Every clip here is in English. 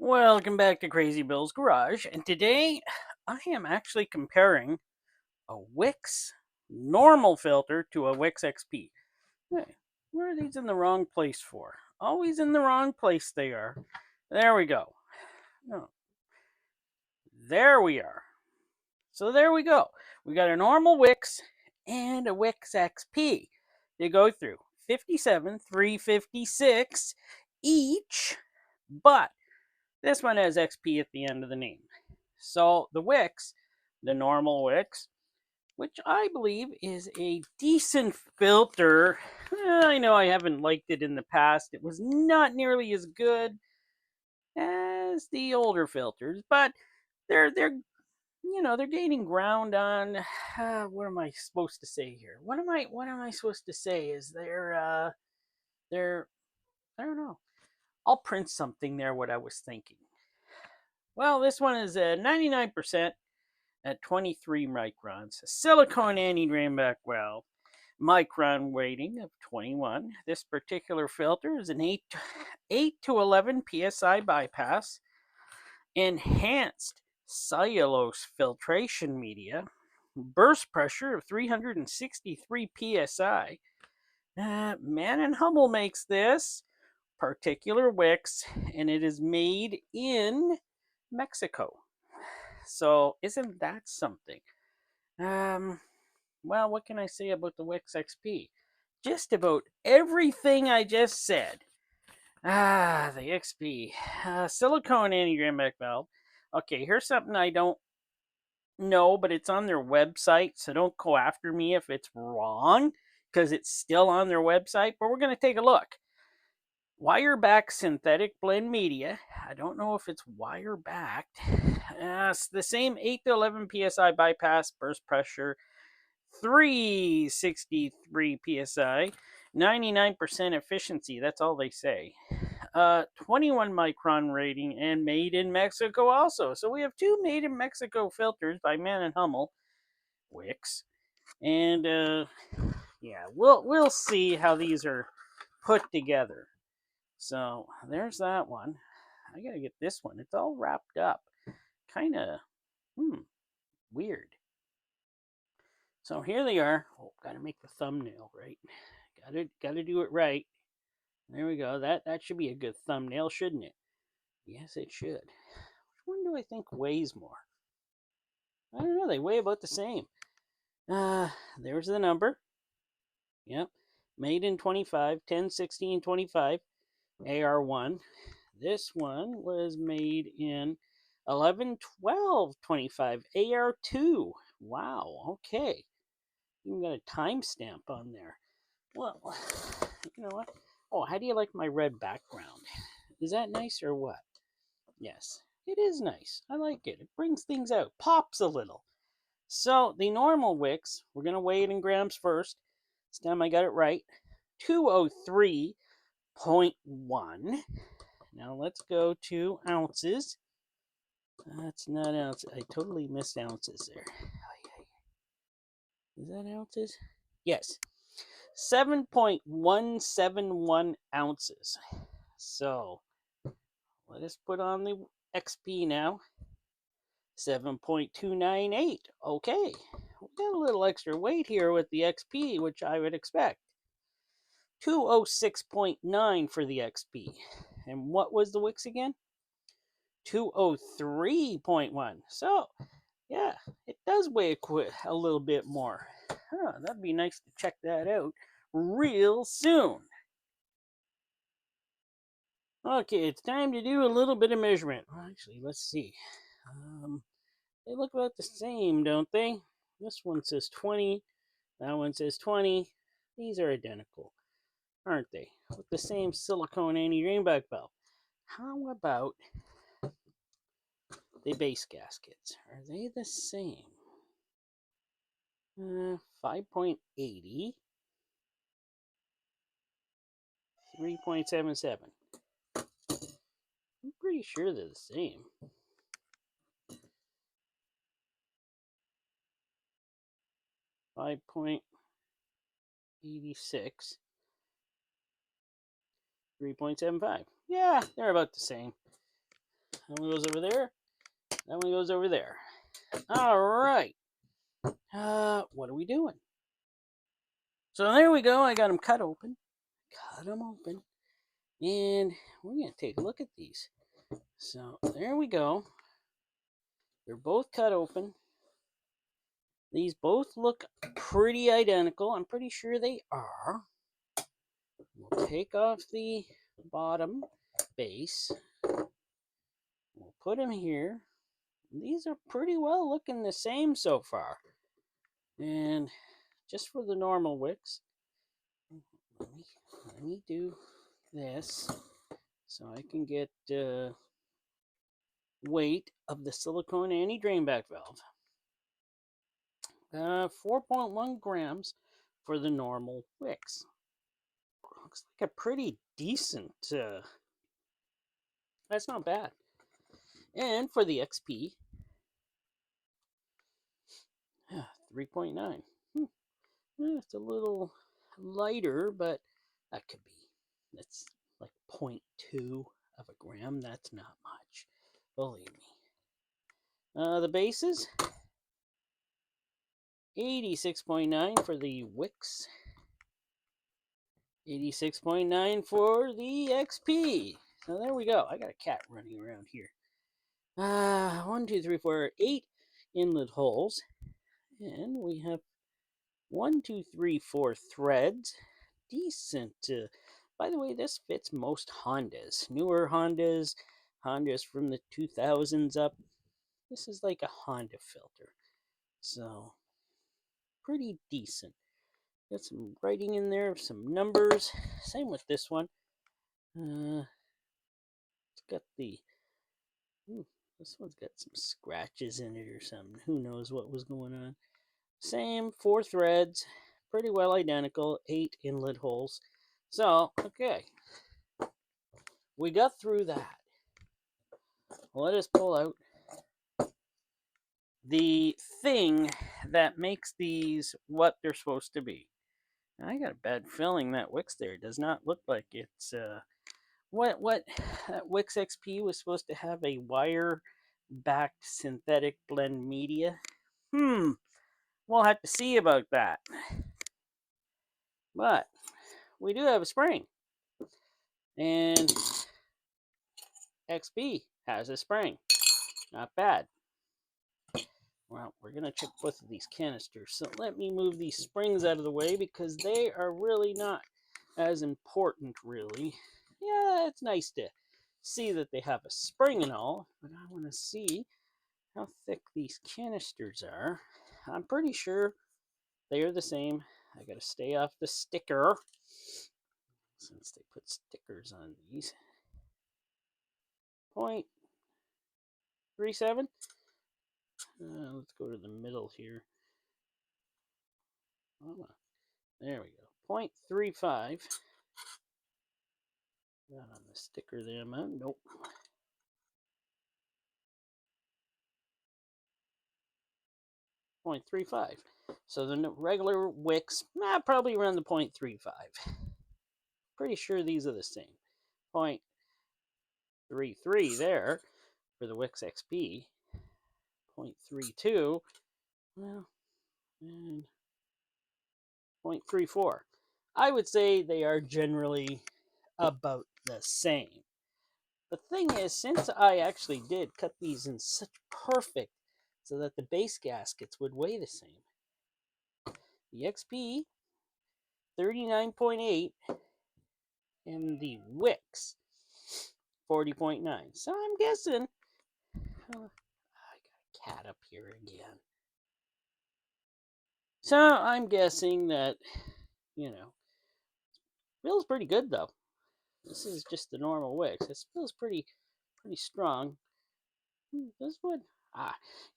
Welcome back to Crazy Bill's Garage, and today I am actually comparing a Wix normal filter to a Wix XP. Hey, where are these in the wrong place for? Always in the wrong place they are. There we go. No, there we are. So there we go. We got a normal Wix and a Wix XP to go through. 57, 356 each, but this one has XP at the end of the name. So the Wix, the normal Wix, which I believe is a decent filter. I know I haven't liked it in the past. It was not nearly as good as the older filters, but they're they're gaining ground on what am I supposed to say here? What am I supposed to say is they're I don't know. I'll print something there what I was thinking. Well, this one is 99% at 23 microns. A silicone anti-drain back valve, micron weighting of 21. This particular filter is an 8 to 11 psi bypass, enhanced cellulose filtration media, burst pressure of 363 psi. Mann+Hummel makes this particular Wix, and it is made in Mexico. So isn't that something? Um, well, what can I say about the Wix XP? Just about everything I just said. The XP. Silicone anti back valve. Okay, here's something I don't know, but it's on their website, so don't go after me if it's wrong, because it's still on their website, but we're going to take a look. Wire back synthetic blend media. I don't know if it's wire backed. It's the same 8 to 11 psi bypass, burst pressure, 363 psi, 99% efficiency. That's all they say. 21 micron rating, and made in Mexico also. So we have two made in Mexico filters by Mann+Hummel, Wix, and yeah, we'll see how these are put together. So there's that one. I gotta get this one. It's all wrapped up. Kind of weird. So here they are. Oh, gotta make the thumbnail right. Gotta do it right. There we go. That should be a good thumbnail, shouldn't it? Yes, it should. Which one do I think weighs more? I don't know. They weigh about the same. There's the number. Yep. Made in 25, 10, 16, 25, AR1. This one was made in 11, 12, 25, AR2. Wow, okay. Even got a timestamp on there. Well, you know what? Oh, how do you like my red background? Is that nice or what? Yes, it is nice. I like it. It brings things out, pops a little. So the normal Wix, we're going to weigh it in grams first. This time I got it right. 203.1. Now let's go to ounces. That's not ounces. I totally missed ounces there. Is that ounces? Yes. 7.171 ounces. So let us put on the XP now. 7.298. Okay. We got a little extra weight here with the XP, which I would expect. 206.9 for the XP. And what was the Wix again? 203.1. So, yeah, it does weigh a little bit more. That'd be nice to check that out real soon. Okay, it's time to do a little bit of measurement. Actually, let's see. They look about the same, don't they? This one says 20. That one says 20. These are identical, aren't they? With the same silicone anti-rainback valve. How about the base gaskets? Are they the same? 5.80. 3.77. I'm pretty sure they're the same. 5.86. 3.75. Yeah, they're about the same. That one goes over there. That one goes over there. All right. What are we doing? So there we go. I got them cut open. Cut them open. And we're going to take a look at these. So there we go. They're both cut open. These both look pretty identical. I'm pretty sure they are. We'll take off the bottom base. We'll put them here. These are pretty well looking the same so far. And just for the normal wicks, let me do this so I can get weight of the silicone anti-drain back valve. 4.1 grams for the normal wicks. Looks like a pretty decent, that's not bad. And for the XP, 3.9. It's a little lighter, but that could be, that's like 0.2 of a gram. That's not much, believe me. The bases, 86.9 for the Wix, 86.9 for the XP. So there we go. I got a cat running around here. 1, 2, 3, 4, 8 inlet holes. And we have 1, 2, 3, 4 threads. Decent. By the way, this fits most Hondas. Newer Hondas, Hondas from the 2000s up. This is like a Honda filter. So, pretty decent. Got some writing in there, some numbers. Same with this one. It's got the... this one's got some scratches in it or something. Who knows what was going on. Same, 4 threads. Pretty well identical. 8 inlet holes. So, okay. We got through that. Let us pull out the thing that makes these what they're supposed to be. I got a bad feeling that Wix there does not look like it's what that Wix XP was supposed to have a wire backed synthetic blend media. We'll have to see about that. But we do have a spring. And XP has a spring. Not bad. Well, we're going to check both of these canisters. So let me move these springs out of the way because they are really not as important, really. Yeah, it's nice to see that they have a spring and all, but I want to see how thick these canisters are. I'm pretty sure they are the same. I got to stay off the sticker since they put stickers on these. 0.37. Let's go to the middle here. Oh, there we go. 0.35. Not on the sticker there, man. Nope. 0.35. So the regular Wix, probably around the 0.35. Pretty sure these are the same. 0.33 there for the Wix XP. 0.32. Well, and 0.34. I would say they are generally about the same. The thing is, since I actually did cut these in such perfect so that the base gaskets would weigh the same, the XP 39.8 and the Wix 40.9. So I'm guessing I got a cat up here again. So I'm guessing that, feels pretty good though. This is just the normal Wix. It feels pretty strong. This one,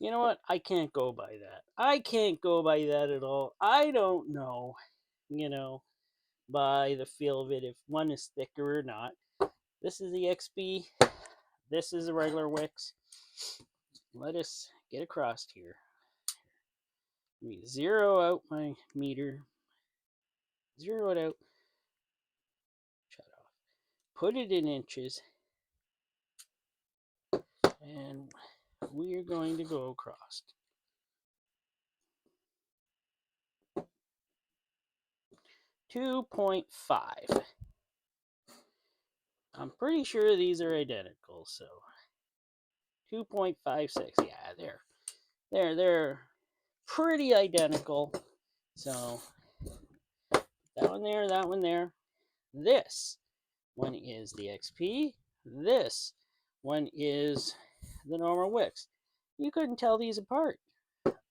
you know what? I can't go by that. I can't go by that at all. I don't know, by the feel of it, if one is thicker or not. This is the XP. This is a regular Wix. Let us get across here. Let me zero out my meter. Zero it out. Shut off. Put it in inches. And we are going to go across. $2.5. I'm pretty sure these are identical, so 2.56. Yeah, they're pretty identical. So that one there, that one there. This one is the XP. This one is the normal Wix. You couldn't tell these apart.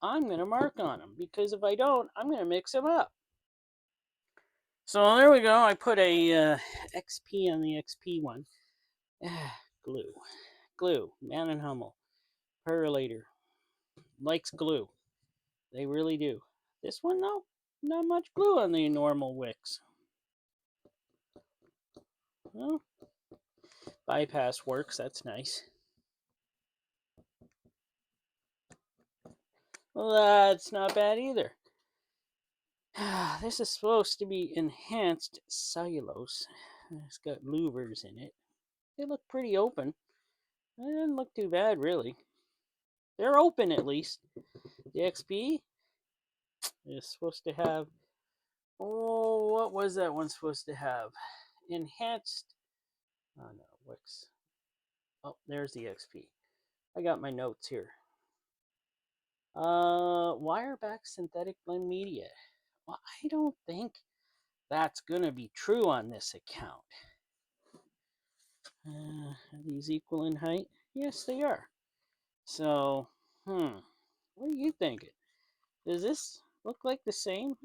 I'm going to mark on them because if I don't, I'm going to mix them up. So there we go. I put a XP on the XP one. Glue. Mann+Hummel. Percolator. Likes glue. They really do. This one, though, not much glue on the normal Wix. Well, bypass works. That's nice. Well, that's not bad either. This is supposed to be enhanced cellulose. It's got louvers in it. They look pretty open. They didn't look too bad, really. They're open, at least. The XP is supposed to have... Oh, what was that one supposed to have? Enhanced... Oh, no, Wix. Oh, there's the XP. I got my notes here. Wireback synthetic blend media. Well, I don't think that's going to be true on this account. Are these equal in height? Yes, they are. So, what are you thinking? Does this look like the same?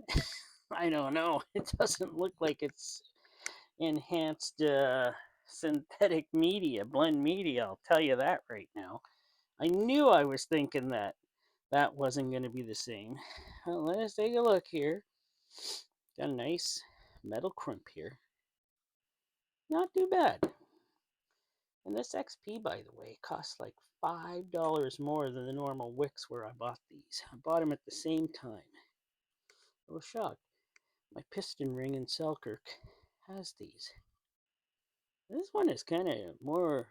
I don't know. It doesn't look like it's enhanced synthetic media, blend media. I'll tell you that right now. I knew I was thinking that wasn't going to be the same. Well, let us take a look here. Got a nice metal crimp here. Not too bad. And this XP, by the way, costs like $5 more than the normal Wix where I bought these. I bought them at the same time. I was shocked. My piston ring in Selkirk has these. This one is kind of more...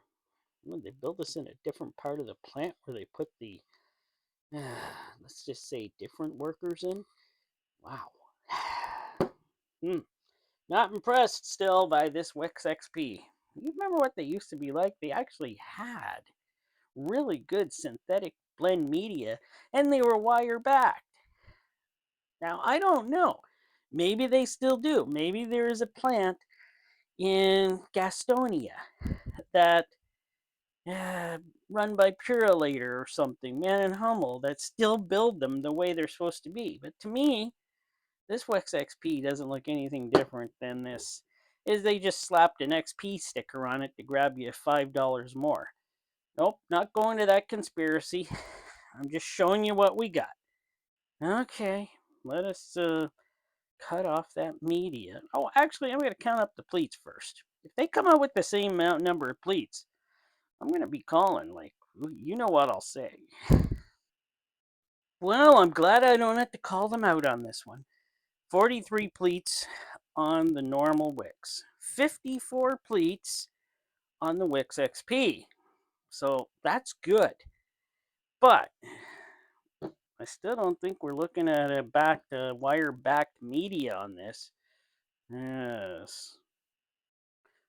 Well, they built this in a different part of the plant where they put the... let's just say different workers in. Wow. Not impressed still by this Wix XP. You remember what they used to be like? They actually had really good synthetic blend media and they were wire backed. Now, I don't know. Maybe they still do. Maybe there is a plant in Gastonia that run by Purolator or something, Mann+Hummel, that still build them the way they're supposed to be. But to me, this Wix XP doesn't look anything different than this. Is they just slapped an XP sticker on it to grab you $5 more. Nope, not going to that conspiracy. I'm just showing you what we got. Okay, let us cut off that media. Oh, actually, I'm going to count up the pleats first. If they come out with the same number of pleats, I'm going to be calling, like, you know what I'll say. Well, I'm glad I don't have to call them out on this one. 43 pleats on the normal Wix. 54 pleats on the Wix XP. So that's good. But I still don't think we're looking at a wire-backed media on this. Yes.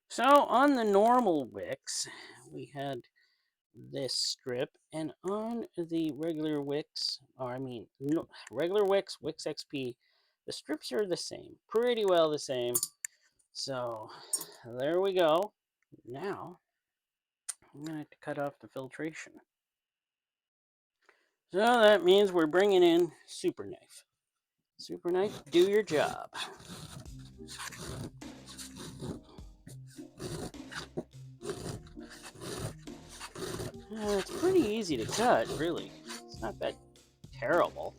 So on the normal Wix, we had this strip, and on the regular Wix, regular Wix, Wix XP, the strips are the same, pretty well the same. So there we go. Now I'm going to have to cut off the filtration. So that means we're bringing in Super Knife. Super Knife, do your job. It's pretty easy to cut, really. It's not that terrible.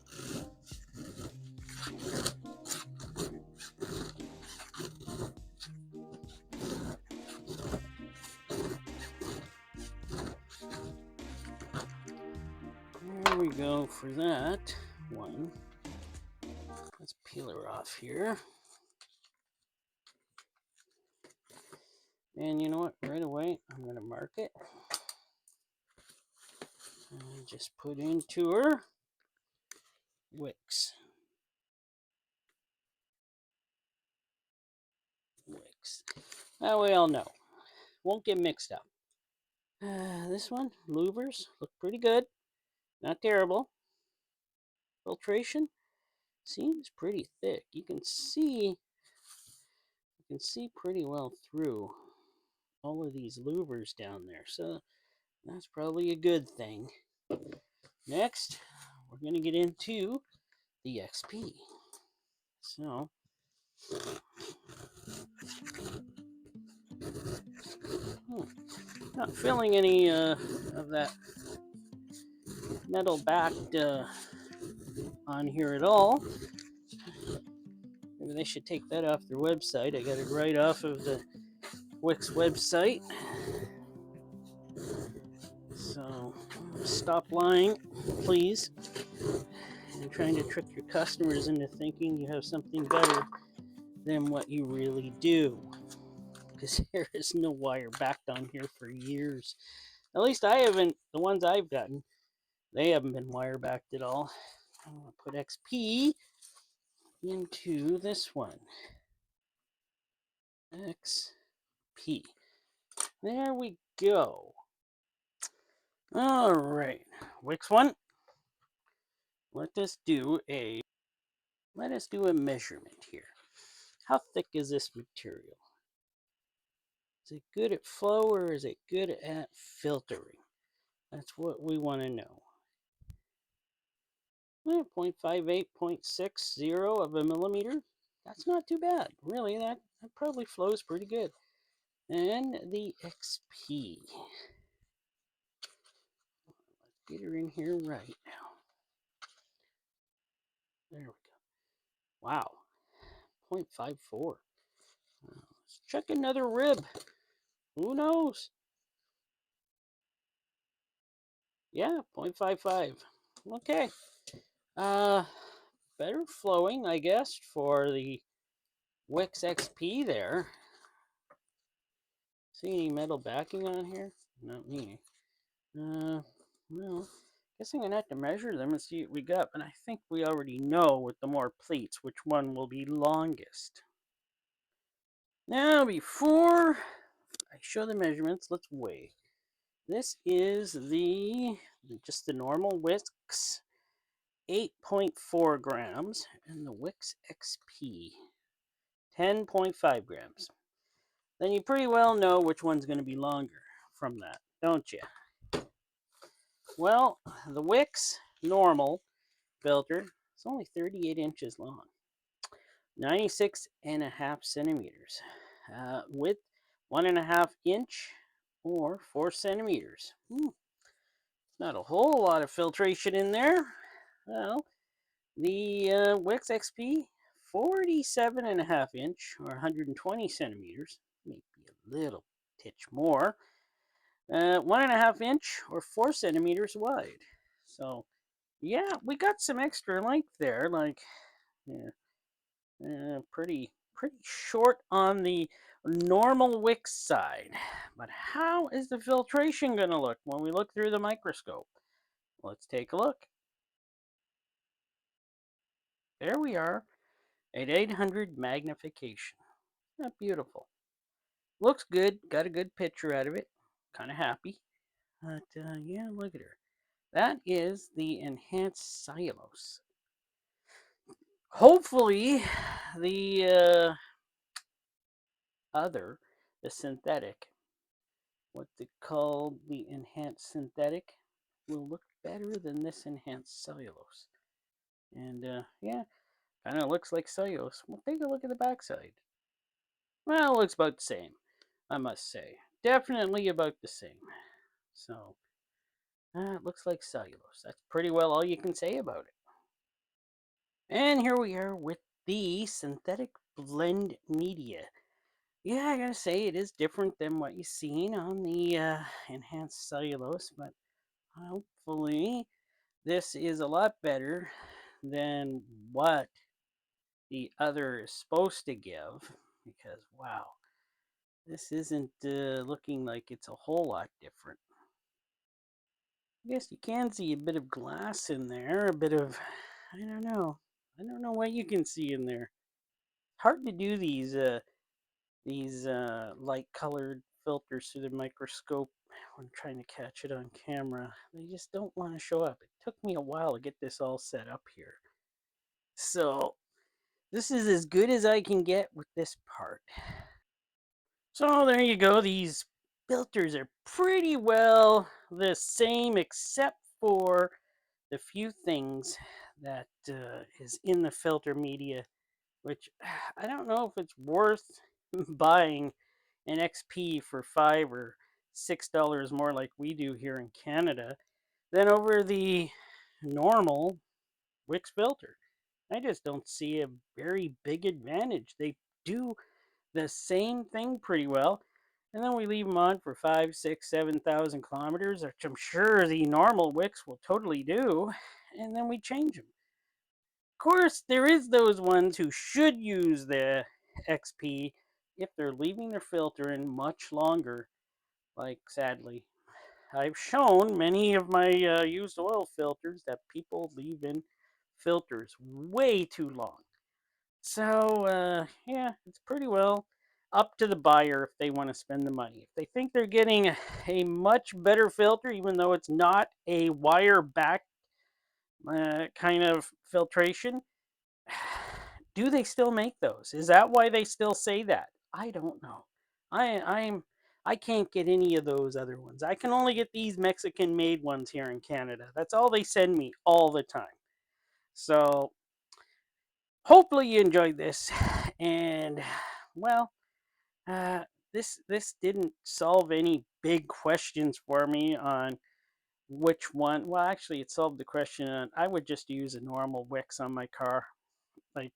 There we go for that one. Let's peel her off here. And you know what? Right away, I'm going to mark it. just put into her Wix. Wix. That we all know. Won't get mixed up. This one, louvers, look pretty good. Not terrible. Filtration seems pretty thick. You can see pretty well through all of these louvers down there. So that's probably a good thing. Next, we're going to get into the XP. So, not feeling any of that metal backed on here at all. Maybe they should take that off their website. I got it right off of the Wix website. So stop lying, please. And trying to trick your customers into thinking you have something better than what you really do. Because there is no wire backed on here for years. At least I haven't, the ones I've gotten, they haven't been wire backed at all. I'm going to put XP into this one. XP. There we go. All right, Wix one. Let us do a measurement here. How thick is this material? Is it good at flow or is it good at filtering? That's what we want to know. 0.58, 0.60 of a millimeter. That's not too bad. Really, that probably flows pretty good. And the XP. Let's get her in here right now. There we go. Wow. 0.54. Let's check another rib. Who knows? Yeah, 0.55. Okay. Better flowing, I guess, for the Wix XP there. See any metal backing on here? Not me. Well, guess I'm gonna have to measure them and see what we got, but I think we already know with the more pleats which one will be longest. Now, before I show the measurements, let's weigh. This is just the normal Wix 8.4 grams, and the Wix XP 10.5 grams. Then you pretty well know which one's going to be longer from that, don't you? Well, the Wix normal filter is only 38 inches long, 96.5 centimeters, width 1.5 inch or 4 centimeters. Not a whole lot of filtration in there. Well, the Wix XP 47.5 inch or 120 centimeters, maybe a little titch more. 1.5 inch or 4 centimeters wide. So, yeah, we got some extra length there. Like, yeah, pretty short on the normal Wix side. But how is the filtration going to look when we look through the microscope? Let's take a look. There we are at 800 magnification. Isn't that beautiful? Looks good. Got a good picture out of it. Kind of happy. But yeah, look at her. That is the enhanced cellulose. Hopefully, the the synthetic, what's it called, the enhanced synthetic, will look better than this enhanced cellulose. And yeah, kind of looks like cellulose. Well, take a look at the backside. Well, it looks about the same, I must say. Definitely about the same. So, it looks like cellulose. That's pretty well all you can say about it. And here we are with the synthetic blend media. Yeah, I gotta say it is different than what you've seen on the enhanced cellulose, but hopefully this is a lot better than what the other is supposed to give, because wow, this isn't looking like it's a whole lot different. guess you can see a bit of glass in there, a bit of, I don't know. I don't know what you can see in there. Hard to do these light colored filters through the microscope when trying to catch it on camera. They just don't want to show up. It took me a while to get this all set up here. So this is as good as I can get with this part. So there you go. These filters are pretty well the same except for the few things that is in the filter media, which I don't know if it's worth buying an XP for $5 or $6 more like we do here in Canada than over the normal Wix filter. I just don't see a very big advantage. They do the same thing pretty well. And then we leave them on for 5, 6, 7,000 kilometers, which I'm sure the normal Wix will totally do. And then we change them. Of course, there is those ones who should use the XP if they're leaving their filter in much longer. Like, sadly, I've shown many of my used oil filters that people leave in filters way too long. So, yeah, it's pretty well up to the buyer if they want to spend the money. If they think they're getting a much better filter, even though it's not a wire back kind of filtration, do they still make those? Is that why they still say that? I don't know. I can't get any of those other ones. I can only get these Mexican made ones here in Canada. That's all they send me all the time. So hopefully you enjoyed this. And well, uh, this didn't solve any big questions for me on which one. Well, actually, it solved the question on I would just use a normal Wix on my car. Like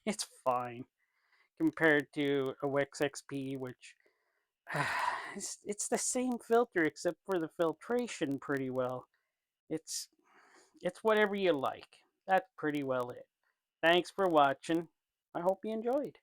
it's fine compared to a Wix XP, which it's the same filter except for the filtration pretty well. It's it's whatever you like. That's pretty well it. Thanks for watching. I hope you enjoyed.